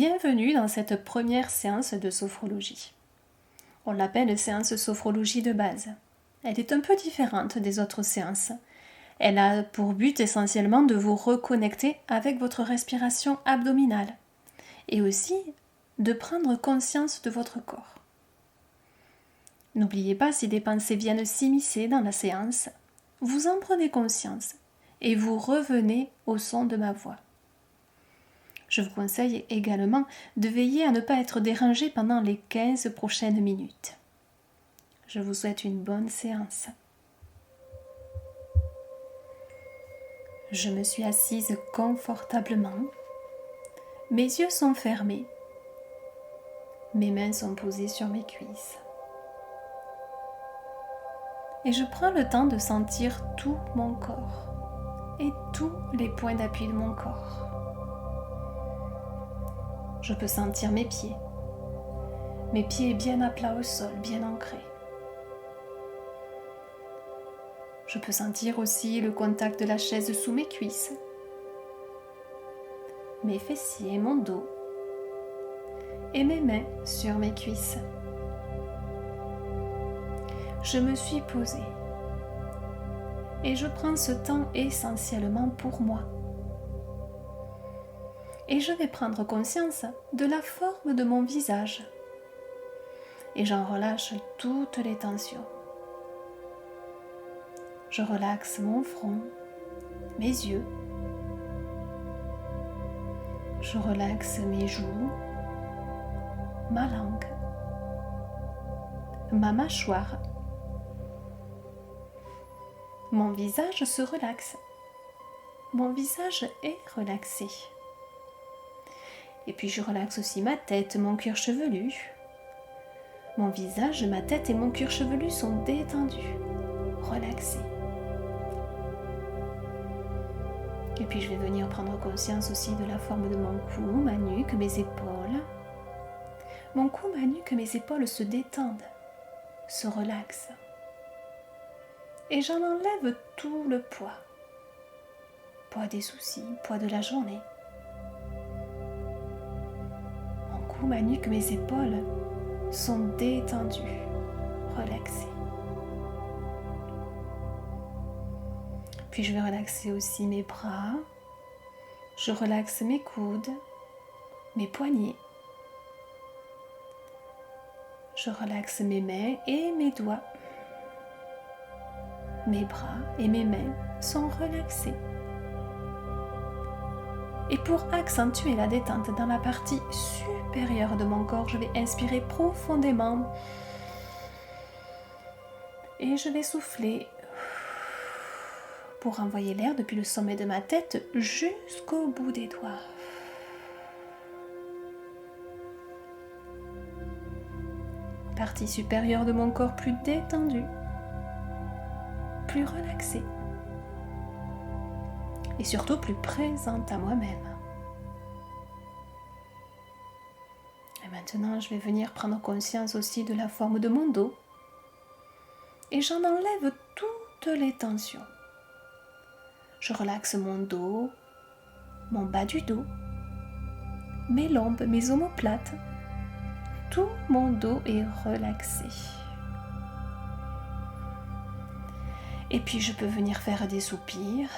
Bienvenue dans cette première séance de sophrologie. On l'appelle séance sophrologie de base. Elle est un peu différente des autres séances. Elle a pour but essentiellement de vous reconnecter avec votre respiration abdominale et aussi de prendre conscience de votre corps. N'oubliez pas, si des pensées viennent s'immiscer dans la séance, vous en prenez conscience et vous revenez au son de ma voix. Je vous conseille également de veiller à ne pas être dérangé pendant les 15 prochaines minutes. Je vous souhaite une bonne séance. Je me suis assise confortablement. Mes yeux sont fermés. Mes mains sont posées sur mes cuisses. Et je prends le temps de sentir tout mon corps et tous les points d'appui de mon corps. Je peux sentir mes pieds bien à plat au sol, bien ancrés. Je peux sentir aussi le contact de la chaise sous mes cuisses, mes fessiers, mon dos et mes mains sur mes cuisses. Je me suis posée et je prends ce temps essentiellement pour moi. Et je vais prendre conscience de la forme de mon visage. Et j'en relâche toutes les tensions. Je relaxe mon front, mes yeux. Je relaxe mes joues, ma langue, ma mâchoire. Mon visage se relaxe. Mon visage est relaxé. Et puis je relaxe aussi ma tête, mon cuir chevelu. Mon visage, ma tête et mon cuir chevelu sont détendus, relaxés. Et puis je vais venir prendre conscience aussi de la forme de mon cou, ma nuque, mes épaules. Mon cou, ma nuque, mes épaules se détendent, se relaxent. Et j'en enlève tout le poids. Poids des soucis, poids de la journée. Ma nuque, mes épaules sont détendues, relaxées. Puis je vais relaxer aussi mes bras. Je relaxe mes coudes, mes poignets. Je relaxe mes mains et mes doigts. Mes bras et mes mains sont relaxés. Et pour accentuer la détente dans la partie supérieure de mon corps, je vais inspirer profondément et je vais souffler pour envoyer l'air depuis le sommet de ma tête jusqu'au bout des doigts. Partie supérieure de mon corps plus détendue, plus relaxée. Et surtout plus présente à moi-même. Et maintenant, je vais venir prendre conscience aussi de la forme de mon dos. Et j'en enlève toutes les tensions. Je relaxe mon dos, mon bas du dos, mes lombes, mes omoplates. Tout mon dos est relaxé. Et puis, je peux venir faire des soupirs,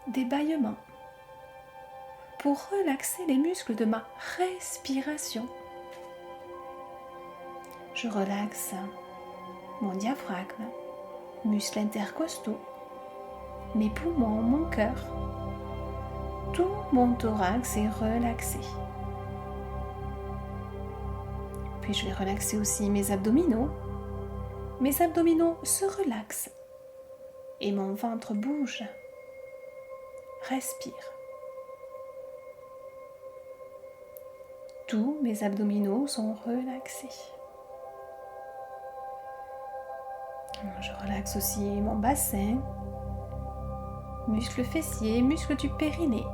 des bâillements pour relaxer les muscles de ma respiration. Je relaxe mon diaphragme, muscles intercostaux, mes poumons, mon cœur. Tout mon thorax est relaxé. Puis je vais relaxer aussi mes abdominaux. Mes abdominaux se relaxent et mon ventre bouge. Respire. Tous mes abdominaux sont relaxés. Je relaxe aussi mon bassin, muscles fessiers, muscles du périnée.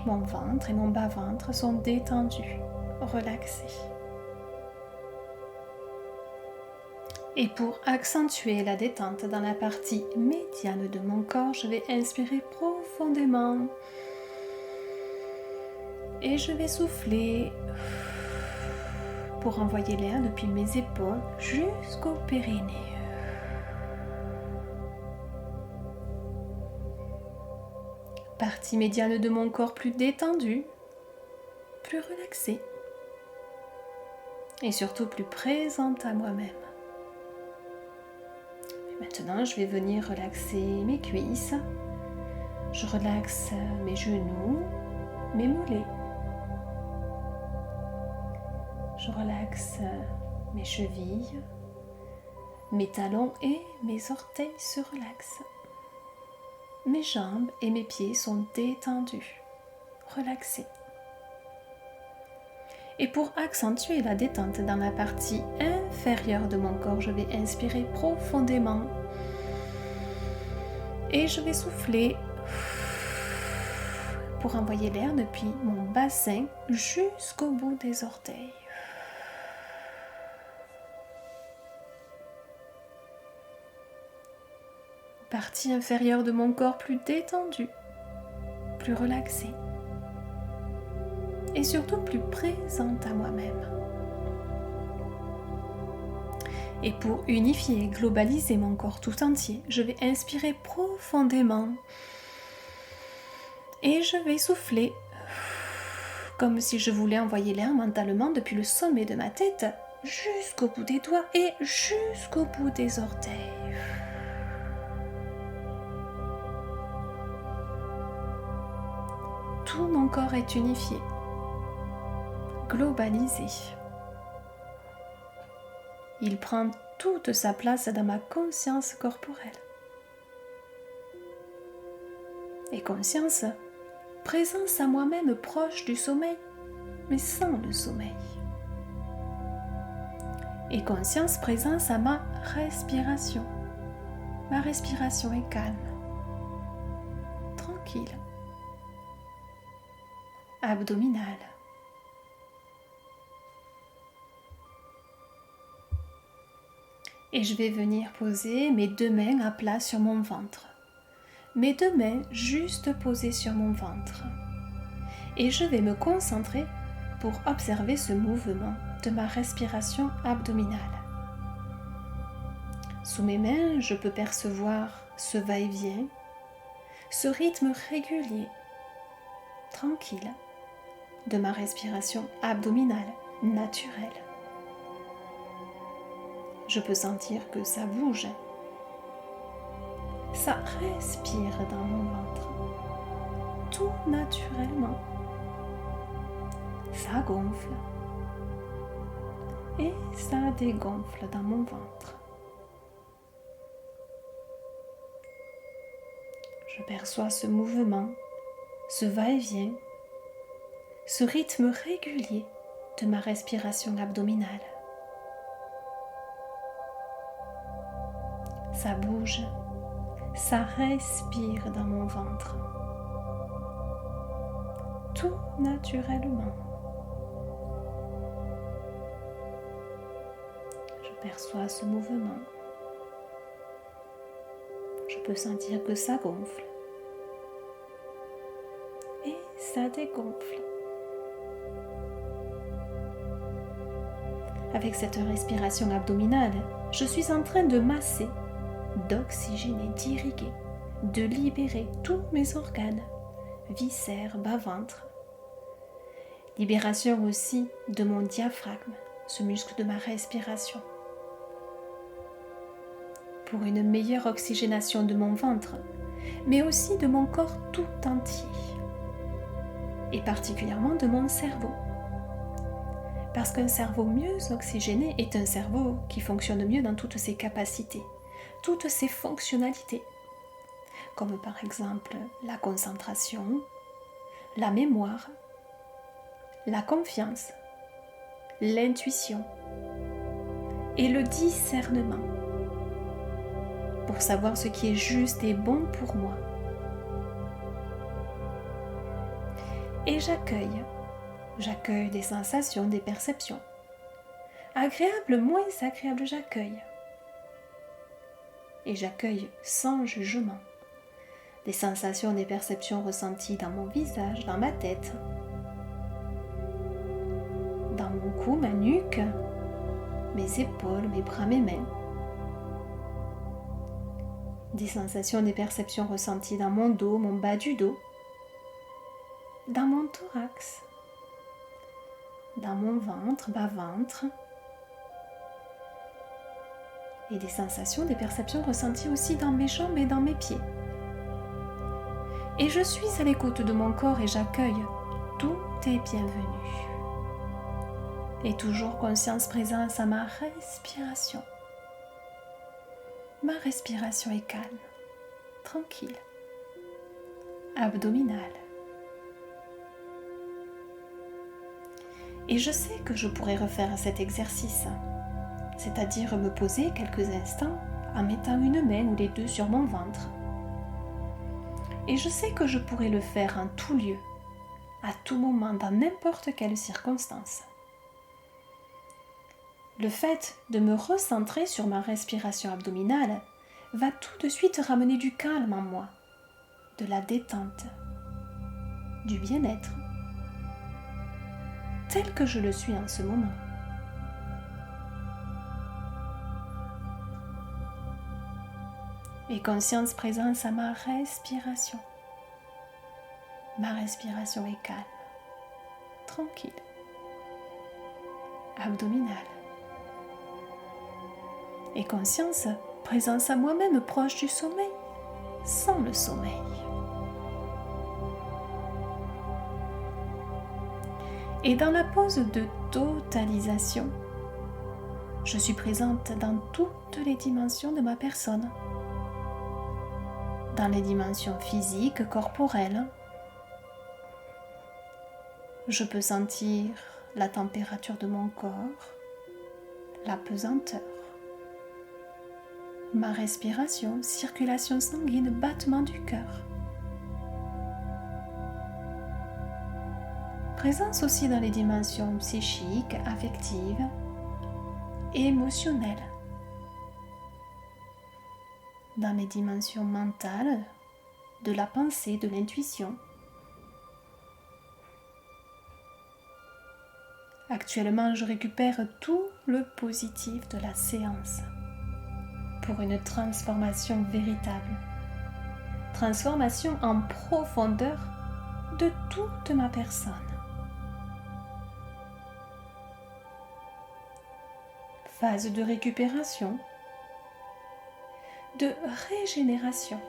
Mon ventre et mon bas-ventre sont détendus, relaxés. Et pour accentuer la détente dans la partie médiane de mon corps, je vais inspirer profondément Et je vais souffler pour envoyer l'air depuis mes épaules jusqu'au périnée. Partie médiane de mon corps plus détendue, plus relaxée et surtout plus présente à moi-même. Et maintenant, je vais venir relaxer mes cuisses. Je relaxe mes genoux, mes mollets. Je relaxe mes chevilles, mes talons et mes orteils se relaxent. Mes jambes et mes pieds sont détendus, relaxés. Et pour accentuer la détente dans la partie inférieure de mon corps, je vais inspirer profondément et je vais souffler pour envoyer l'air depuis mon bassin jusqu'au bout des orteils. Partie inférieure de mon corps plus détendue, plus relaxée et surtout plus présente à moi-même. Et pour unifier et globaliser mon corps tout entier, je vais inspirer profondément et je vais souffler comme si je voulais envoyer l'air mentalement depuis le sommet de ma tête jusqu'au bout des doigts et jusqu'au bout des orteils. Tout mon corps est unifié, globalisé. Il prend toute sa place dans ma conscience corporelle. Et conscience, présence à moi-même proche du sommeil, mais sans le sommeil. Et conscience, présence à ma respiration. Ma respiration est calme, tranquille. Abdominale. Et je vais venir poser mes deux mains à plat sur mon ventre. Mes deux mains juste posées sur mon ventre. Et je vais me concentrer pour observer ce mouvement de ma respiration abdominale. Sous mes mains, je peux percevoir ce va-et-vient, ce rythme régulier, tranquille, de ma respiration abdominale naturelle. Je peux sentir que ça bouge. Ça respire dans mon ventre. Tout naturellement. Ça gonfle. Et ça dégonfle dans mon ventre. Je perçois ce mouvement, ce va-et-vient, ce rythme régulier de ma respiration abdominale. Ça bouge, ça respire dans mon ventre. Tout naturellement. Je perçois ce mouvement. Je peux sentir que ça gonfle. Et ça dégonfle. Avec cette respiration abdominale, je suis en train de masser, d'oxygéner, d'irriguer, de libérer tous mes organes, viscères, bas-ventre. Libération aussi de mon diaphragme, ce muscle de ma respiration. Pour une meilleure oxygénation de mon ventre, mais aussi de mon corps tout entier, et particulièrement de mon cerveau. Parce qu'un cerveau mieux oxygéné est un cerveau qui fonctionne mieux dans toutes ses capacités, toutes ses fonctionnalités, comme par exemple la concentration, la mémoire, la confiance, l'intuition et le discernement, pour savoir ce qui est juste et bon pour moi. Et j'accueille des sensations, des perceptions. Agréables, moins agréables, j'accueille. Et j'accueille sans jugement des sensations, des perceptions ressenties dans mon visage, dans ma tête, dans mon cou, ma nuque, mes épaules, mes bras, mes mains. Des sensations, des perceptions ressenties dans mon dos, mon bas du dos, dans mon thorax, dans mon ventre, bas-ventre, et des sensations, des perceptions ressenties aussi dans mes jambes et dans mes pieds. Et je suis à l'écoute de mon corps et j'accueille. Tout est bienvenu. Et toujours conscience, présence à ma respiration. Ma respiration est calme, tranquille, abdominale. Et je sais que je pourrais refaire cet exercice, c'est-à-dire me poser quelques instants en mettant une main ou les deux sur mon ventre. Et je sais que je pourrais le faire en tout lieu, à tout moment, dans n'importe quelle circonstance. Le fait de me recentrer sur ma respiration abdominale va tout de suite ramener du calme en moi, de la détente, du bien-être, tel que je le suis en ce moment. Et conscience, présence à ma respiration. Ma respiration est calme, tranquille, abdominale. Et conscience, présence à moi-même proche du sommeil, sans le sommeil. Et dans la pause de totalisation, je suis présente dans toutes les dimensions de ma personne. Dans les dimensions physiques, corporelles. Je peux sentir la température de mon corps, la pesanteur, ma respiration, circulation sanguine, battement du cœur. Présence aussi dans les dimensions psychiques, affectives et émotionnelles. Dans les dimensions mentales, de la pensée, de l'intuition. Actuellement, je récupère tout le positif de la séance pour une transformation véritable. Transformation en profondeur de toute ma personne. Phase de récupération, de régénération.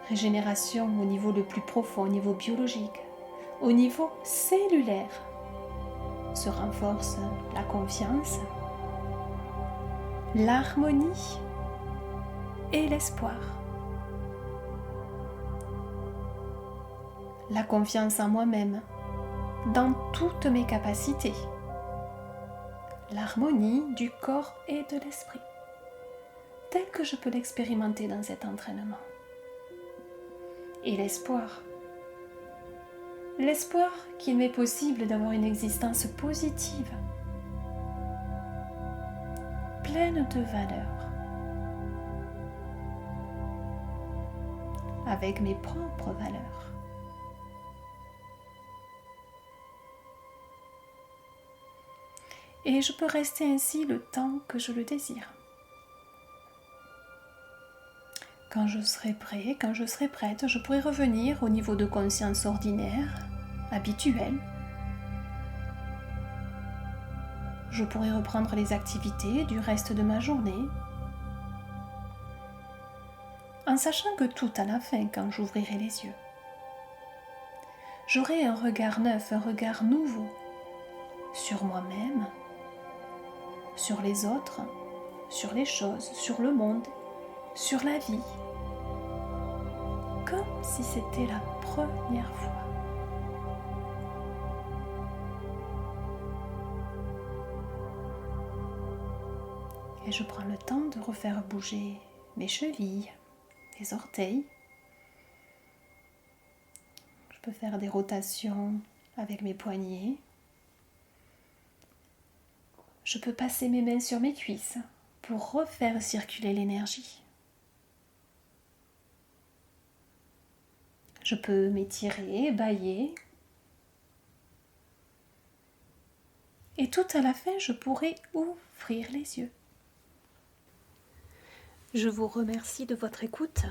Régénération au niveau le plus profond, au niveau biologique, au niveau cellulaire. Se renforce la confiance, l'harmonie et l'espoir. La confiance en moi-même, dans toutes mes capacités. L'harmonie du corps et de l'esprit, telle que je peux l'expérimenter dans cet entraînement. Et l'espoir. L'espoir qu'il m'est possible d'avoir une existence positive, pleine de valeurs, avec mes propres valeurs. Et je peux rester ainsi le temps que je le désire. Quand je serai prêt, quand je serai prête, je pourrai revenir au niveau de conscience ordinaire, habituel. Je pourrai reprendre les activités du reste de ma journée, en sachant que tout à la fin, quand j'ouvrirai les yeux, j'aurai un regard neuf, un regard nouveau sur moi-même, sur les autres, sur les choses, sur le monde, sur la vie, comme si c'était la première fois. Et je prends le temps de refaire bouger mes chevilles, les orteils. Je peux faire des rotations avec mes poignets. Je peux passer mes mains sur mes cuisses pour refaire circuler l'énergie. Je peux m'étirer, bâiller. tout à la fin, je pourrai ouvrir les yeux. Je vous remercie de votre écoute.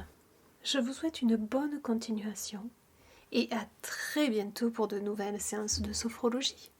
Je vous souhaite une bonne continuation et à très bientôt pour de nouvelles séances de sophrologie.